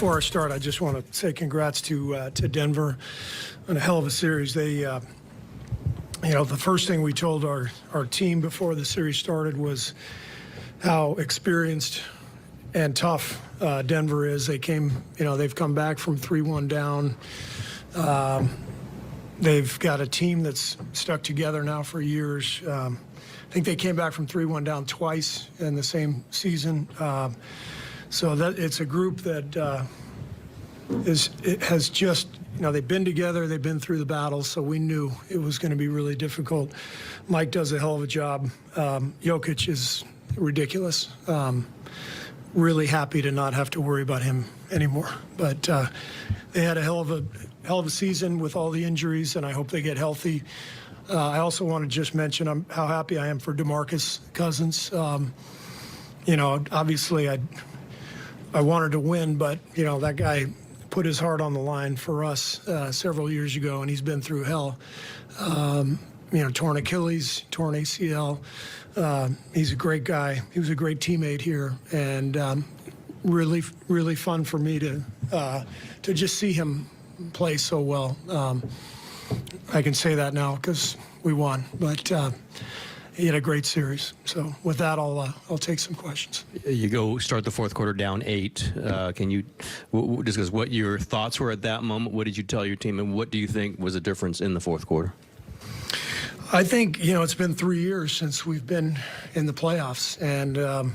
Before I start, I just want to say congrats to Denver on a hell of a series. They, the first thing we told our team before the series started was how experienced and tough Denver is. They came, they've come back from 3-1 down. They've got a team that's stuck together now for years. I think they came back from 3-1 down twice in the same season. So that it's a group that has just, they've been together, they've been through the battles, so we knew it was going to be really difficult. Mike does a hell of a job. Jokic is ridiculous. Really happy to not have to worry about him anymore. But they had a hell of a season with all the injuries, and I hope they get healthy. I also want to just mention how happy I am for DeMarcus Cousins. Obviously I wanted to win, but, that guy put his heart on the line for us several years ago, and he's been through hell. Torn Achilles, torn ACL. He's a great guy. He was a great teammate here, and really, really fun for me to just see him play so well. I can say that now because we won, but he had a great series. So with that, I'll take some questions. You go start the fourth quarter down 8. Can you discuss what your thoughts were at that moment? What did you tell your team, and what do you think was the difference in the fourth quarter? I think, it's been 3 years since we've been in the playoffs, and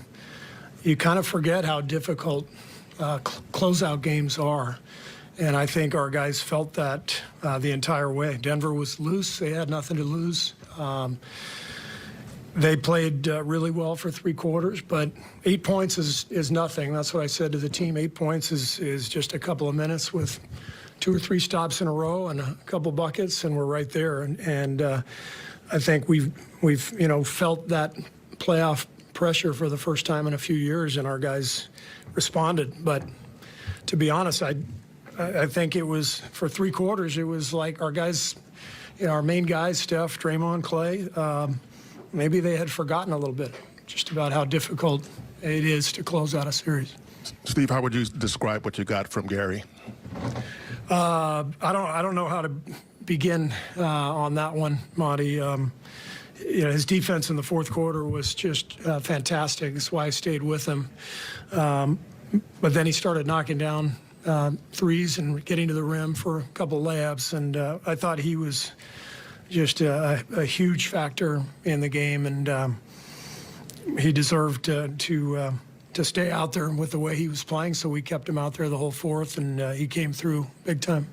you kind of forget how difficult closeout games are. And I think our guys felt that the entire way. Denver was loose. They had nothing to lose. They played really well for 3 quarters, but 8 points is nothing. That's what I said to the team. 8 points is just a couple of minutes with 2 or 3 stops in a row and a couple buckets, and we're right there. And I think we've felt that playoff pressure for the first time in a few years, and our guys responded. But to be honest, I think it was, for 3 quarters, it was like our guys, our main guys, Steph, Draymond, Clay, maybe they had forgotten a little bit just about how difficult it is to close out a series. Steve, how would you describe what you got from Gary? I don't know how to begin on that one, Monty. His defense in the fourth quarter was just fantastic. That's why I stayed with him. But then he started knocking down threes and getting to the rim for a couple layups, and I thought he was just a huge factor in the game, and he deserved to stay out there with the way he was playing, so we kept him out there the whole fourth, and he came through big time.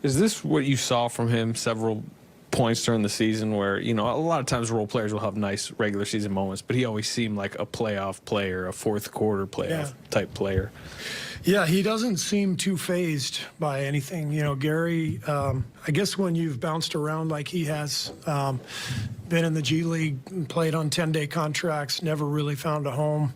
Is this what you saw from him several points during the season where, a lot of times role players will have nice regular season moments, but he always seemed like a playoff player, a fourth quarter playoff type player? Yeah, he doesn't seem too fazed by anything. Gary, I guess when you've bounced around like he has, been in the G League, played on 10-day contracts, never really found a home.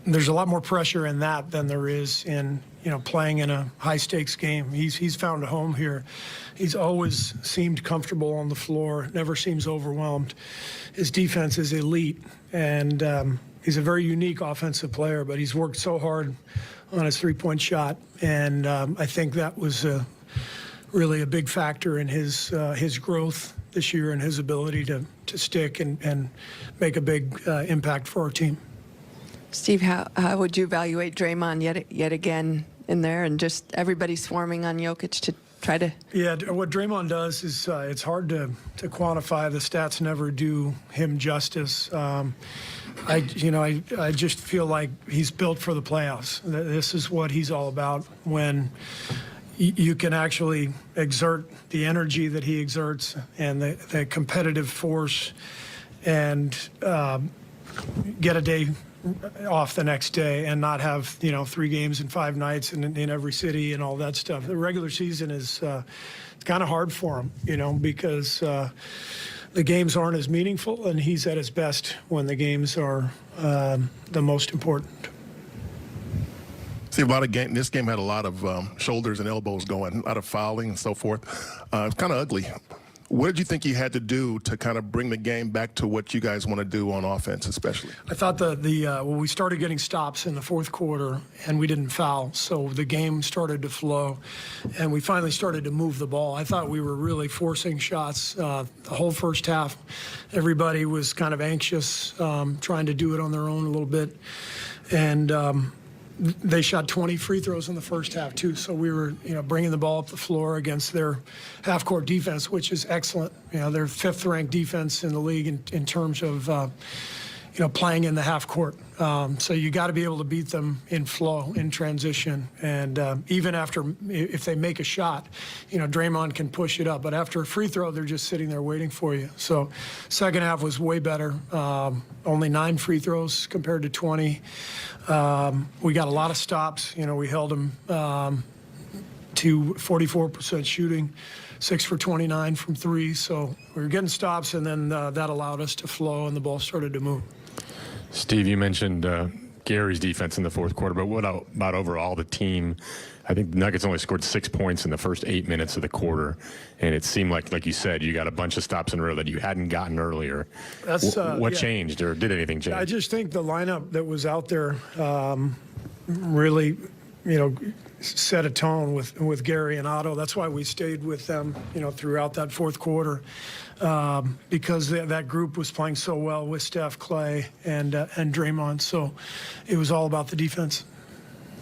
There's a lot more pressure in that than there is in, playing in a high-stakes game. He's found a home here. He's always seemed comfortable on the floor, never seems overwhelmed. His defense is elite, and he's a very unique offensive player, but he's worked so hard on his three-point shot, and I think that was really a big factor in his growth this year and his ability to stick and make a big impact for our team. Steve, how would you evaluate Draymond yet again in there, and just everybody swarming on Jokic to try to? Yeah, what Draymond does is it's hard to quantify. The stats never do him justice. I just feel like he's built for the playoffs. This is what he's all about. When you can actually exert the energy that he exerts and the competitive force, and get a day off the next day and not have 3 games in 5 nights in every city and all that stuff. The regular season is it's kind of hard for him, because the games aren't as meaningful, and he's at his best when the games are the most important. See, this game had a lot of shoulders and elbows going, a lot of fouling and so forth. It's kind of ugly. What did you think you had to do to kind of bring the game back to what you guys want to do on offense, especially? I thought we started getting stops in the fourth quarter, and we didn't foul, so the game started to flow, and we finally started to move the ball. I thought we were really forcing shots the whole first half. Everybody was kind of anxious, trying to do it on their own a little bit, and they shot 20 free throws in the first half too. So we were, bringing the ball up the floor against their half-court defense, which is excellent. They're fifth-ranked defense in the league in terms of, playing in the half court. So you got to be able to beat them in flow, in transition, and even after, if they make a shot, Draymond can push it up. But after a free throw, they're just sitting there waiting for you. So second half was way better. Only 9 free throws compared to 20. We got a lot of stops. We held them to 44% shooting, 6 for 29 from 3. So we were getting stops, and then that allowed us to flow, and the ball started to move. Steve, you mentioned Gary's defense in the fourth quarter, but what about overall the team? I think the Nuggets only scored 6 points in the first 8 minutes of the quarter, and it seemed like you said, you got a bunch of stops in a row that you hadn't gotten earlier. What changed, or did anything change? I just think the lineup that was out there really, set a tone with Gary and Otto. That's why we stayed with them, throughout that fourth quarter, because that group was playing so well with Steph, Clay, and Draymond. So it was all about the defense.